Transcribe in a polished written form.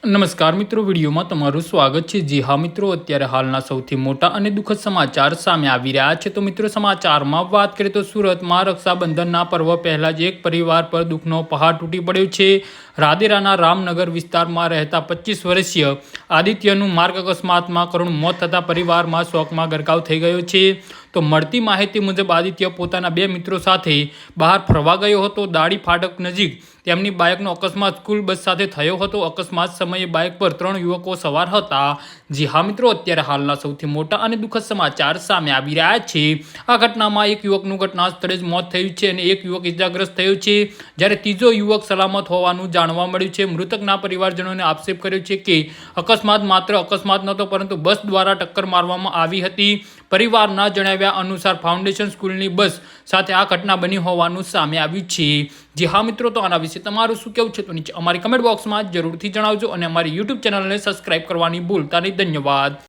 નમસ્કાર મિત્રો, વિડીયોમાં તમારું સ્વાગત છે। જી હા મિત્રો, અત્યારે હાલના સૌથી મોટા અને દુઃખદ સમાચાર સામે આવી રહ્યા છે। તો મિત્રો, સમાચારમાં વાત કરીએ તો સુરતમાં રક્ષાબંધનના પર્વ પહેલા જ એક પરિવાર પર દુઃખનો પહાડ તૂટી પડ્યો છે। રાદેરાના રામનગર વિસ્તારમાં રહેતા 25 વર્ષીય આદિત્યનું માર્ગ અકસ્માતમાં કરુણ મોત થતાં પરિવારમાં શોકમાં ગરકાવ થઈ ગયો છે। તો મળતી માહિતી મુજબ આદિત્ય પોતાના 2 મિત્રો સાથે બહાર ફરવા ગયો હતો। દાડી ફાટક નજીક તેમની બાઇકનો અકસ્માત સ્કૂલ બસ સાથે થયો હતો। અકસ્માત સમયે બાઇક પર 3 યુવકો સવાર હતા। જી હા મિત્રો, અત્યારે હાલના સૌથી મોટા અને દુઃખદ સમાચાર સામે આવી રહ્યા છે। આ ઘટનામાં એક યુવકનું ઘટના સ્થળે જ મોત થયું છે અને એક યુવક ઇજાગ્રસ્ત થયો છે, જ્યારે ત્રીજો યુવક સલામત હોવાનું જાણવા મળ્યું છે। મૃતકના પરિવારજનોને આક્ષેપ કર્યો છે કે અકસ્માત માત્ર અકસ્માત નહોતો, પરંતુ બસ દ્વારા ટક્કર મારવામાં આવી હતી। પરિવારના જણાવ્યા અનુસાર ફાઉન્ડેશન સ્કૂલની બસ સાથે આ ઘટના બની હોવાનું સામે આવ્યું છે। જી હા મિત્રો, તો આના વિશે તમારું શું કહેવું છે તો નીચે અમારી કમેન્ટ બોક્સમાં જરૂરથી જણાવજો અને અમારી યુટ્યુબ ચેનલને સબસ્ક્રાઇબ કરવાની ભૂલતા નહીં। ધન્યવાદ।